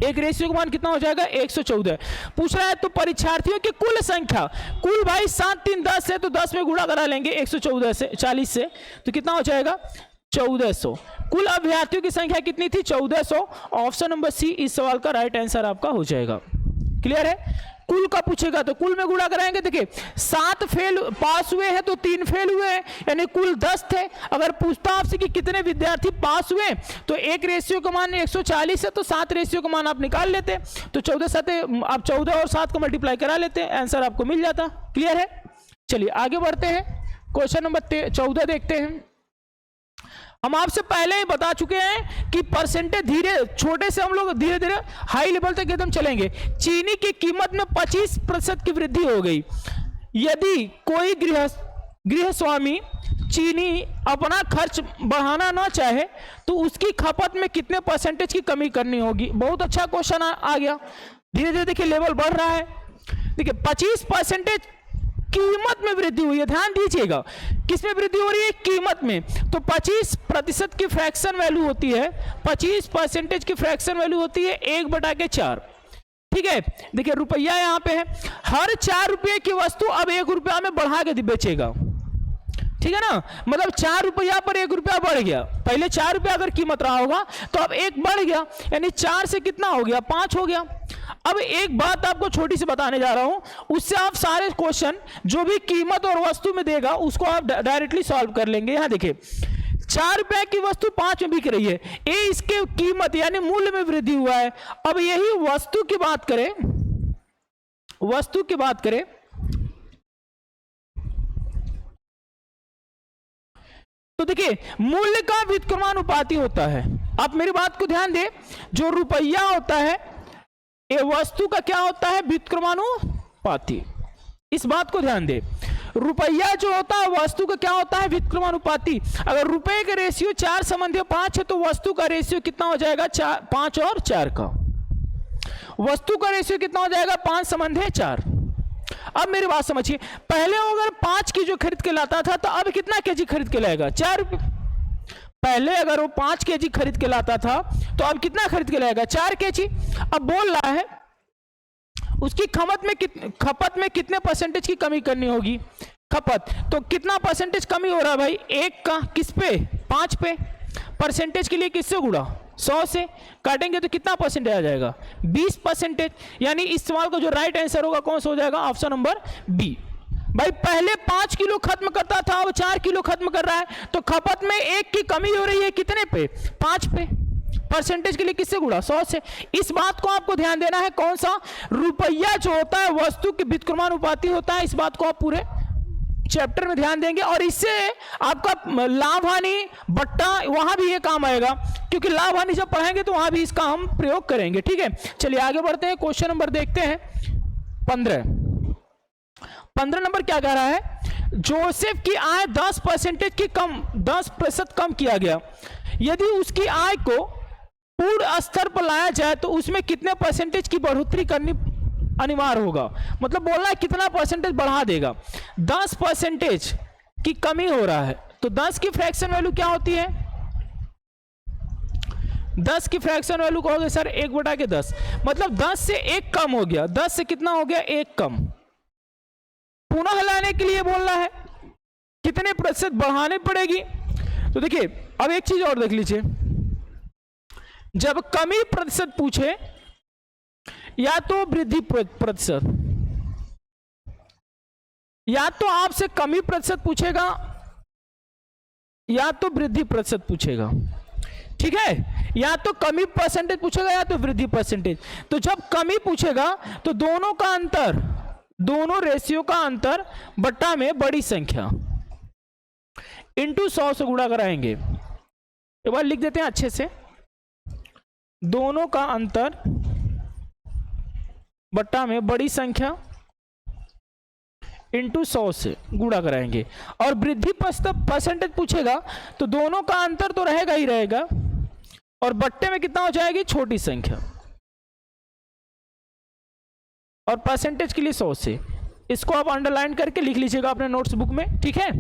एक रेशियो का मान कितना हो जाएगा 114। पूछ रहा है तो परीक्षार्थियों की कुल संख्या, कुल भाई 7 3 10 है, तो 10 में गुणा करा लेंगे 114 से 40 से, तो कितना हो जाएगा 1400। कुल अभ्यर्थियों की संख्या कितनी थी 1400। ऑप्शन नंबर सी इस सवाल का राइट आंसर आपका हो जाएगा। क्लियर है, कुल का पूछेगा तो कुल में गुणा कराएंगे। देखिए 7 फेल पास हुए हैं तो 3 फेल हुए हैं, यानी कुल 10 थे। अगर पूछता आपसे कि कितने विद्यार्थी पास हुए तो एक रेशियो का मान 140 है, तो 7 रेशियो का मान आप निकाल लेते, तो 14 7 आप 14 और 7 को मल्टीप्लाई करा लेते, आंसर आपको मिल जाता। क्लियर है, चलिए आगे बढ़ते हैं, क्वेश्चन नंबर 14 देखते हैं। हम आपसे पहले ही बता चुके हैं कि परसेंटेज धीरे छोटे से हम लोग धीरे धीरे हाई लेवल तक एकदम चलेंगे। चीनी की कीमत में 25% की वृद्धि हो गई। यदि कोई गृह स्वामी चीनी अपना खर्च बढ़ाना ना चाहे तो उसकी खपत में कितने परसेंटेज की कमी करनी होगी। बहुत अच्छा क्वेश्चन आ गया, धीरे धीरे देखिए लेवल बढ़ रहा है। देखिए 25% कीमत में वृद्धि हुई है, ध्यान दीजिएगा, किस में वृद्धि हो रही है कीमत में। तो 25% की फ्रैक्शन वैल्यू होती है, 25% की फ्रैक्शन वैल्यू होती है 1/4। ठीक है, देखिए रुपया यहां पे है, हर 4 रुपये की वस्तु अब 1 रुपया में बढ़ा के बेचेगा। ठीक है ना, मतलब 4 रुपया पर 1 रुपया बढ़ गया। पहले 4 रुपया अगर कीमत रहा होगा तो अब 1 बढ़ गया, यानी 4 से कितना हो गया 5 हो गया। अब एक बात आपको छोटी सी बताने जा रहा हूं, उससे आप सारे क्वेश्चन जो भी कीमत और वस्तु में देगा उसको आप डायरेक्टली सॉल्व कर लेंगे। यहां देखिए 4 रुपए की वस्तु 5 में बिक रही है, ये इसके कीमत यानी मूल्य में वृद्धि हुआ है। अब यही वस्तु की बात करें, वस्तु की बात करें तो देखिए मूल्य का व्युत्क्रमानुपाती होता है। आप मेरी बात को ध्यान दें, जो रुपया होता है ये वस्तु का क्या होता है व्युत्क्रमानुपाती। इस बात को ध्यान दें, रुपया जो होता है वस्तु का क्या होता है व्युत्क्रमानुपाती। अगर रुपए का रेशियो 4 संबंधी 5 है तो वस्तु का रेशियो कितना हो जाएगा 5 और 4 का। वस्तु का रेशियो कितना हो जाएगा 5 संबंधी 4। अब मेरी बात समझिए, पहले अगर 5 की जो खरीद के लाता था तो अब कितना केजी खरीद के लाएगा 4 रुपये। पहले अगर वो 5 केजी खरीद के लाता था तो अब कितना खरीद के लाएगा 4 केजी। अब बोल रहा है उसकी खपत में कितने परसेंटेज की कमी करनी होगी। खपत तो कितना परसेंटेज कमी हो रहा है भाई 1 का, किस पे 5 पे। परसेंटेज के लिए किससे गुणा 100 से, काटेंगे तो कितना परसेंटेज आ जाएगा 20%। यानी इस सवाल का जो राइट आंसर होगा कौन सा हो जाएगा ऑप्शन नंबर बी। भाई पहले 5 किलो खत्म करता था अब 4 किलो खत्म कर रहा है, तो खपत में 1 की कमी हो रही है कितने पे 5 पे। परसेंटेज के लिए किससे गुणा 100 से। इस बात को आपको ध्यान देना है, कौन सा रुपया जो होता है वस्तु के व्युत्क्रमानुपाती होता है। इस बात को आप पूरे चैप्टर में ध्यान देंगे और इससे आपका लाभ हानि बट्टा वहां भी ये काम आएगा, क्योंकि लाभ हानि जब पढ़ेंगे तो वहां भी इसका हम प्रयोग करेंगे। ठीक है, चलिए आगे बढ़ते हैं, क्वेश्चन नंबर देखते हैं 15 नंबर क्या कह रहा है, जोसेफ की आय 10% कम किया गया। यदि उसकी आय को पूर्ण स्तर पर लाया जाए तो उसमें कितने परसेंटेज की बढ़ोतरी करनी अनिवार्य होगा। मतलब बोलना है कितना परसेंटेज बढ़ा देगा। 10% की कमी हो रहा है तो 10 की फ्रैक्शन वैल्यू क्या होती है 10 की फ्रैक्शन वैल्यू कहोगे सर 1/10, मतलब 10 से 1 कम हो गया, 10 से कितना हो गया 1 कम। पुनः लाने के लिए बोल रहा है कितने प्रतिशत बढ़ाने पड़ेगी। तो देखिए अब एक चीज और देख लीजिए, जब कमी प्रतिशत पूछे या तो वृद्धि प्रतिशत, या तो आपसे कमी प्रतिशत पूछेगा या तो वृद्धि प्रतिशत पूछेगा, ठीक है, या तो कमी परसेंटेज पूछेगा या तो वृद्धि परसेंटेज। तो जब कमी पूछेगा तो दोनों का अंतर, दोनों रेशियो का अंतर बट्टा में बड़ी संख्या इंटू 100 से गुणा कराएंगे। एक बार लिख देते हैं अच्छे से, दोनों का अंतर बट्टा में बड़ी संख्या इंटू 100 से गुणा कराएंगे। और वृद्धि परसेंटेज पूछेगा तो दोनों का अंतर तो रहेगा ही रहेगा और बट्टे में कितना हो जाएगी छोटी संख्या, और परसेंटेज के लिए 100 से। इसको आप अंडरलाइन करके लिख लीजिएगा अपने नोट्स बुक में, ठीक है।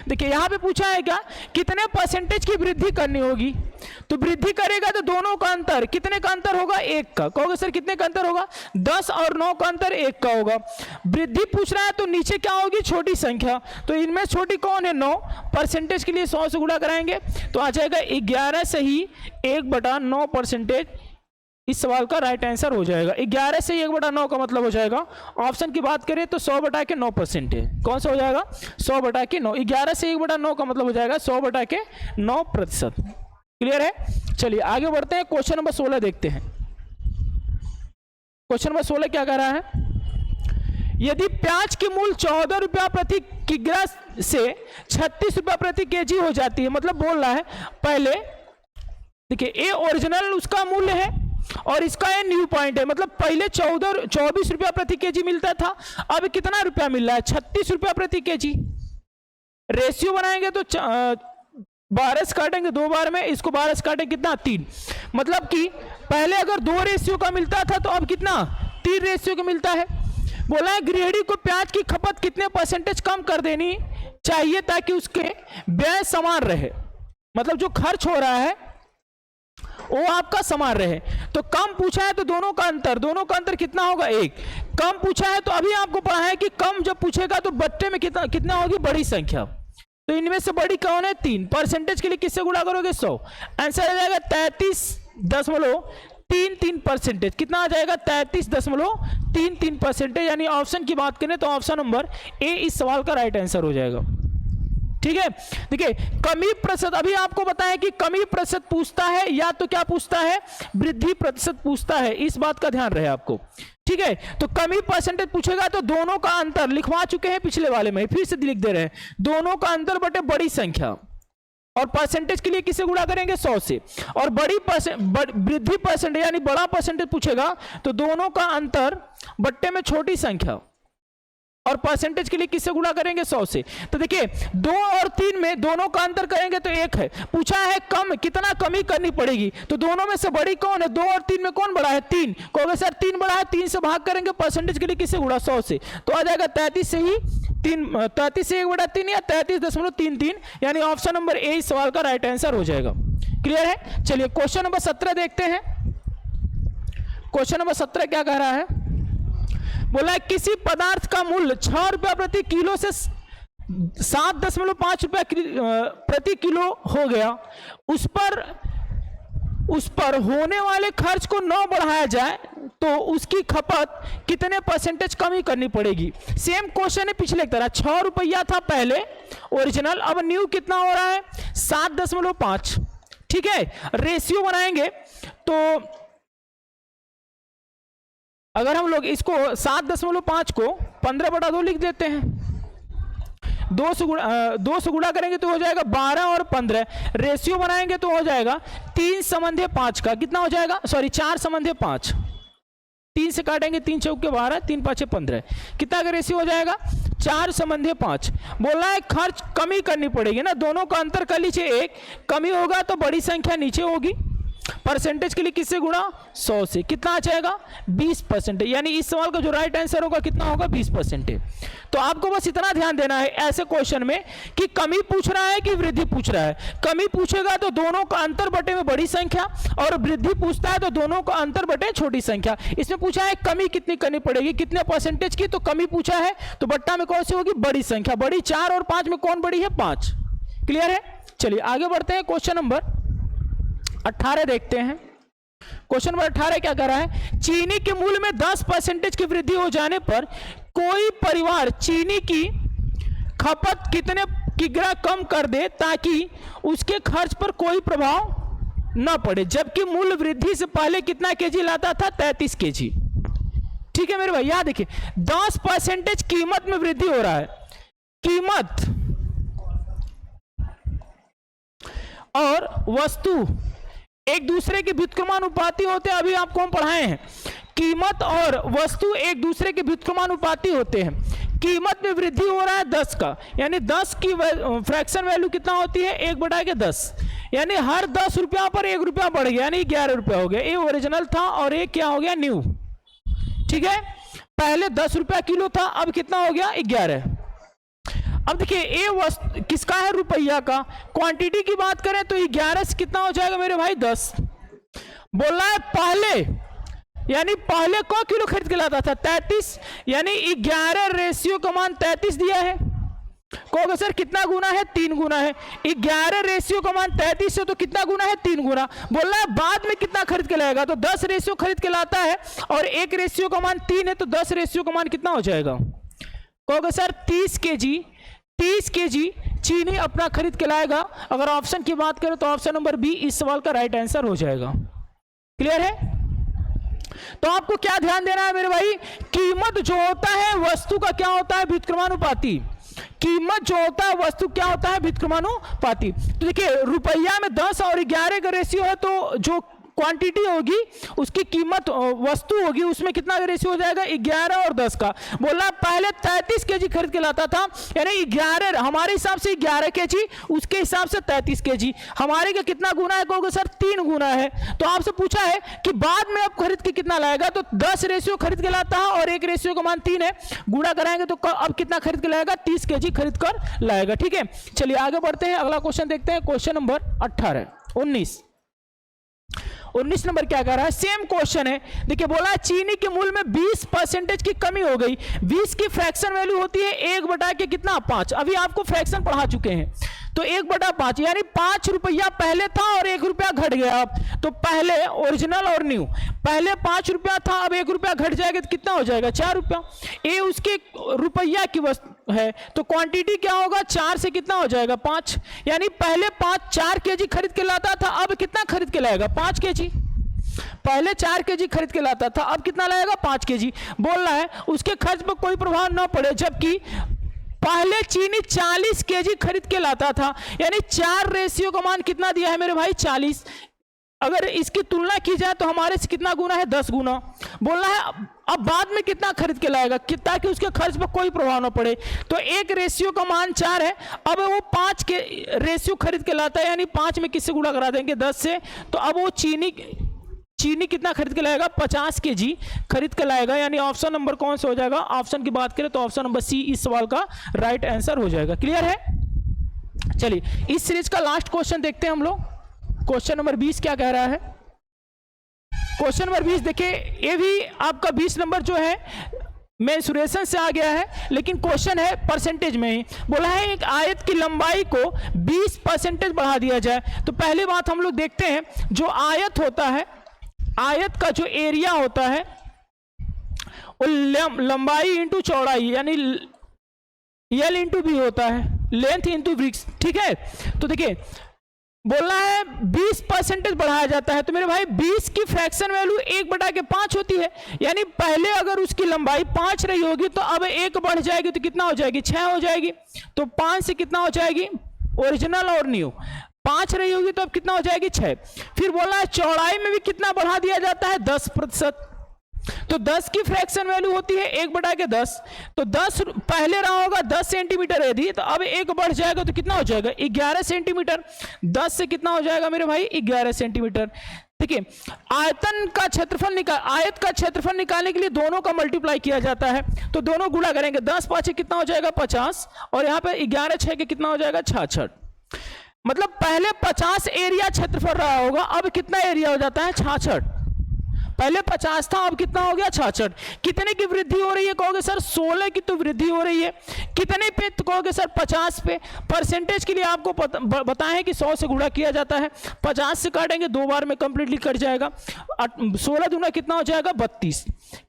देखिए यहां पे पूछा है क्या, कितने परसेंटेज की वृद्धि करनी होगी, तो वृद्धि करेगा तो दोनों का अंतर, कितने का अंतर होगा 1 का। कहोगे सर कितने का अंतर होगा, 10 और 9 का अंतर 1 का होगा। वृद्धि पूछ रहा है तो नीचे क्या होगी छोटी संख्या, तो इनमें छोटी कौन है 9, परसेंटेज के लिए 100 से गुणा कराएंगे तो आ जाएगा 11 से ही 1/9 परसेंटेज। इस सवाल का राइट आंसर हो जाएगा 11 से 1/9 का मतलब हो जाएगा, ऑप्शन की बात करें तो 100/9 परसेंटेज। कौन सा हो जाएगा 100/9, 11 से 1/9 का मतलब हो जाएगा 100/9 प्रतिशत। क्लियर है, चलिए आगे बढ़ते हैं, क्वेश्चन नंबर 16 देखते हैं। क्वेश्चन नंबर 16 क्या कह रहा है, यदि प्याज की मूल्य 14 रुपया प्रति किग्रा से 36 रुपया प्रति केजी हो जाती है, मतलब बोल रहा है पहले देखिए ए ओरिजिनल उसका मूल्य है और इसका ये न्यू पॉइंट है, मतलब पहले 24 रुपया प्रति केजी मिलता था, अब कितना रुपया मिल रहा है 36 रुपया प्रति केजी। रेशियो बनाएंगे तो 12 से काटेंगे 2 बार में, इसको 12 से काटेंगे कितना 3, मतलब कि पहले अगर 2 रेशियो का मिलता था तो अब कितना 3 रेशियो का मिलता है। बोला है गृहिणी को प्याज की खपत कितने परसेंटेज कम कर देनी चाहिए ताकि उसके व्यय समान रहे, मतलब जो खर्च हो रहा है वो आपका समान रहे। तो कम पूछा है तो दोनों का अंतर कितना होगा 1। कम पूछा है तो अभी आपको पढ़ा है कि कम जब पूछेगा तो बट्टे में कितना होगी बड़ी संख्या, तो इनमें से बड़ी कौन है 3। परसेंटेज के लिए किससे गुणा करोगे 100, आंसर आ जाएगा 33.33 परसेंटेज। कितना आ जाएगा 33.33 परसेंटेज, यानी ऑप्शन की बात करें तो ऑप्शन नंबर ए इस सवाल का राइट आंसर हो जाएगा, ठीक है। देखिए कमी प्रतिशत, अभी आपको बताया कि कमी प्रतिशत पूछता है या तो क्या पूछता है वृद्धि प्रतिशत पूछता है, इस बात का ध्यान रहे आपको, ठीक है। तो कमी परसेंटेज पूछेगा तो दोनों का अंतर लिखवा चुके हैं पिछले वाले में, फिर से लिख दे रहे हैं, दोनों का अंतर बटे बड़ी संख्या, और परसेंटेज के लिए किसे गुणा करेंगे 100 से। और वृद्धि परसेंटेज यानी बड़ा परसेंटेज पूछेगा तो दोनों का अंतर बट्टे में छोटी संख्या, और परसेंटेज के लिए किससे गुणा करेंगे 100 से। तो देखिए 2 और 3 में दोनों का अंतर करेंगे तो 1 है, पूछा है कम कितना कमी करनी पड़ेगी, तो दोनों में से बड़ी कौन है 2 और 3 में कौन बड़ा है 3। कहोगे सर 3 बड़ा है, 3 से भाग करेंगे, परसेंटेज के लिए किससे गुणा 100 से, तो आ जाएगा 33 से ही 33 से 1/3 या 33.33, यानी ऑप्शन नंबर ए इस सवाल का राइट आंसर हो जाएगा। क्लियर है, चलिए क्वेश्चन नंबर 17 देखते हैं। क्वेश्चन नंबर 17 क्या कह रहा है, बोला है किसी पदार्थ का मूल्य 6 रुपया प्रति किलो से 7.5 रुपया प्रति किलो हो गया, उस पर होने वाले खर्च को 9 बढ़ाया जाए तो उसकी खपत कितने परसेंटेज कमी करनी पड़ेगी। सेम क्वेश्चन है पिछले की तरह, 6 रुपया था पहले ओरिजिनल, अब न्यू कितना हो रहा है 7.5, ठीक है। रेशियो बनाएंगे तो अगर हम लोग इसको 7.5 को 15/2 लिख देते हैं, 2 से गुणा करेंगे तो हो जाएगा 12 और 15, रेशियो बनाएंगे तो हो जाएगा 3/5 का, कितना हो जाएगा 4/5, 3 से काटेंगे 3 चौके 12, 3 पाँचे 15, कितना का रेशियो हो जाएगा 4/5। बोलना है खर्च कमी करनी पड़ेगी ना, दोनों का अंतर कर लीजिए 1, कमी होगा तो बड़ी संख्या नीचे होगी, परसेंटेज के लिए किससे गुणा, 100 से। कितना आ जाएगा, 20%। यानी इस सवाल का जो राइट आंसर होगा कितना होगा, 20%। तो आपको बस इतना ध्यान देना है ऐसे क्वेश्चन में कि कमी पूछ रहा है कि वृद्धि पूछ रहा है। कमी पूछेगा तो दोनों का अंतर बटे में बड़ी संख्या, और वृद्धि पूछता है तो दोनों का अंतर बटे छोटी संख्या। इसमें पूछा है कमी कितनी करनी पड़ेगी, कितने परसेंटेज की, तो कमी पूछा है तो बट्टा में कौन सी होगी, बड़ी संख्या। बड़ी 4 और 5 में कौन बड़ी है, 5। क्लियर है। चलिए आगे बढ़ते हैं, क्वेश्चन नंबर 18 देखते हैं। क्वेश्चन नंबर 18 क्या कर रहा है, चीनी के मूल्य में 10% की वृद्धि हो जाने पर कोई परिवार चीनी की खपत कितने किग्रा कम कर दे ताकि उसके खर्च पर कोई प्रभाव न पड़े, जबकि मूल्य वृद्धि से पहले कितना केजी लाता था, 33 केजी। ठीक है मेरे भाई, यहां देखिए 10% कीमत में वृद्धि हो रहा है। कीमत और वस्तु एक दूसरे के व्युत्क्रमानुपाती होते हैं, अभी आपको हम पढ़ाए हैं। कीमत और वस्तु एक दूसरे के व्युत्क्रमानुपाती होते हैं। कीमत में वृद्धि हो रहा है 10 का, यानी 10 की फ्रैक्शन वैल्यू कितना होती है, 1/10, यानी हर 10 रुपया पर 1 रुपया बढ़ गया, यानी 11 रुपया हो गया। ये ओरिजिनल था और ये क्या हो गया, न्यू। ठीक है, पहले 10 रुपया किलो था, अब कितना हो गया, 11। अब देखिए ये वस्तु किसका है, रुपया का। क्वांटिटी की बात करें तो 11 से कितना हो जाएगा मेरे भाई, 10। बोल रहा है पहले, यानी पहले को किलो खरीद के लाता था, 33, यानी 11 रेशियो का मान 33 दिया है। कहोगे सर कितना गुना है, 3 गुना है। 11 रेशियो का मान 33 है तो कितना गुना है, 3 गुना। बोल रहा है बाद में कितना खरीद के लाएगा, तो 10 रेशियो खरीद के लाता है और 1 रेशियो का मान 3 है, तो 10 रेशियो का मान कितना हो जाएगा। कहोगे सर 30 केजी चीनी अपना खरीद के लाएगा। अगर ऑप्शन की बात करें तो ऑप्शन नंबर बी इस सवाल का राइट आंसर हो जाएगा। क्लियर है। तो आपको क्या ध्यान देना है मेरे भाई, कीमत जो होता है वस्तु का क्या होता है, व्युत्क्रमानुपाती। कीमत जो होता है वस्तु क्या होता है, व्युत्क्रमानुपाती। तो देखिए रुपया में 10 और 11 का रेशियो है, तो जो क्वांटिटी होगी उसकी कीमत वस्तु होगी उसमें कितना रेशियो हो जाएगा, 11 और 10 का। बोला पहले 33 केजी खरीद के लाता था, यानी 11 हमारे हिसाब से 11 केजी, उसके हिसाब से 33 केजी। हमारे का कितना गुना है, कहोगे सर 3 गुना है। तो आपसे पूछा है कि बाद में अब खरीद के कितना लाएगा, तो 10 रेशियो खरीद के लाता है और 1 रेशियो का मान 3 है, गुणा कराएंगे तो अब कितना खरीद के लाएगा, 30 केजी खरीद कर लाएगा। ठीक है, चलिए आगे बढ़ते हैं, अगला क्वेश्चन देखते हैं। क्वेश्चन नंबर 19 नंबर क्या कह रहा है, सेम क्वेश्चन है। देखिए बोला है चीनी के मूल्य में 20% की कमी हो गई। 20 की फ्रैक्शन वैल्यू होती है 1/5। अभी आपको फ्रैक्शन पढ़ा चुके हैं, तो 1/5 यानी 5 रुपया पहले था और 1 रुपया घट गया। अब तो पहले ओरिजिनल और न्यू, पहले 5 रुपया था, अब 1 रुपया घट जाएगा तो कितना हो जाएगा, 4 रुपया। ये उसके रुपया की वस्तु है, तो क्वांटिटी क्या होगा, 4 से कितना हो जाएगा, 5। यानी पहले 4 केजी खरीद के लाता था, अब कितना खरीद के लाएगा, 5 केजी। पहले 4 केजी खरीद के लाता था, अब कितना लाएगा, 5 केजी। बोल रहा है उसके खर्च पर कोई प्रभाव ना पड़े, जबकि पहले चीनी 40 केजी खरीद के लाता था, यानी 4 रेशियो का मान कितना दिया है मेरे भाई, 40। अगर इसकी तुलना की जाए तो हमारे से कितना गुना है, 10 गुना। बोलना है अब बाद में कितना खरीद के लाएगा, ताकि उसके खर्च पर कोई प्रभाव ना पड़े। तो 1 रेशियो का मान 4 है, अब वो 5 के रेशियो खरीद के लाता है, यानी 5 में किससे गुणा करा देंगे, 10 से। तो अब वो चीनी कितना खरीद के लाएगा, 50 केजी खरीद के लाएगा। यानी ऑप्शन नंबर कौन सा हो जाएगा, ऑप्शन की बात करें तो ऑप्शन नंबर सी इस सवाल का राइट आंसर हो जाएगा। क्लियर है। चलिए इस सीरीज का लास्ट क्वेश्चन देखते हैं हम लोग। क्वेश्चन नंबर 20 क्या कह रहा है, क्वेश्चन नंबर 20 देखिए, ये भी आपका 20 नंबर जो है मेंसुरेशन से आ गया है, लेकिन क्वेश्चन है परसेंटेज में ही। बोला है एक आयत की लंबाई को 20% बढ़ा दिया जाए। तो पहली बात हम लोग देखते हैं, जो आयत होता है, आयत का जो एरिया होता है वो लंबाई इंटू चौड़ाई, यानी एल इंटू बी होता है, लेंथ इंटू ब्रिक्स। ठीक है, तो देखिए बोलना है 20% बढ़ाया जाता है। तो मेरे भाई 20 की फ्रैक्शन वैल्यू 1/5 होती है, यानी पहले अगर उसकी लंबाई 5 रही होगी तो अब 1 बढ़ जाएगी तो कितना हो जाएगी, 6 हो जाएगी। तो 5 से कितना हो जाएगी, ओरिजिनल और न्यू। 5 रही होगी तो अब कितना हो जाएगी, 6। फिर बोला है चौड़ाई में भी कितना बढ़ा दिया जाता है, 10%। तो 10 की फ्रैक्शन वैल्यू होती है 1/10। तो 10 पहले रहा होगा 10 सेंटीमीटर यदि, तो अब 1 बढ़ जाएगा तो कितना हो जाएगा, 11 सेंटीमीटर। 10 से कितना हो जाएगा मेरे भाई, 11 सेंटीमीटर। देखिए आयतन का क्षेत्रफल आयत का क्षेत्रफल निकालने के लिए दोनों का मल्टीप्लाई किया जाता है, तो दोनों गुणा करेंगे, 10 5 कितना हो जाएगा 50, और यहाँ पे 11 6 के कितना हो जाएगा 66। मतलब पहले 50 एरिया क्षेत्रफल रहा होगा, अब कितना एरिया हो जाता है 66। पहले 50 था, अब कितना हो गया 66। कितने की वृद्धि हो रही है कहोगे सर 16 की तो वृद्धि हो रही है। कितने पे तो कहोगे सर 50 पे। परसेंटेज के लिए आपको बताएं कि 100 से गुणा किया जाता है, 50 से काटेंगे 2 बार में कंप्लीटली कट जाएगा, 16 दूना कितना हो जाएगा 32।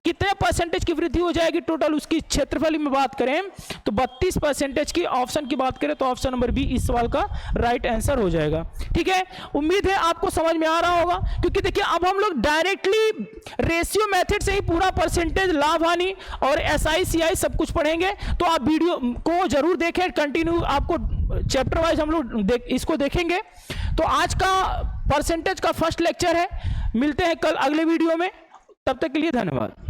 कितने परसेंटेज की वृद्धि हो जाएगी टोटल उसकी क्षेत्रफल में बात करें तो 32% की। ऑप्शन की बात करें तो ऑप्शन नंबर बी इस सवाल का राइट आंसर हो जाएगा। ठीक है, उम्मीद है आपको समझ में आ रहा होगा, क्योंकि देखिए अब हम लोग डायरेक्टली रेशियो मेथड से ही पूरा परसेंटेज, लाभ हानि और एसआई सीआई सब कुछ पढ़ेंगे। तो आप वीडियो को जरूर देखें, कंटिन्यू आपको चैप्टर वाइज हम लोग इसको देखेंगे। तो आज का परसेंटेज का फर्स्ट लेक्चर है, मिलते हैं कल अगले वीडियो में, तब तक के लिए धन्यवाद।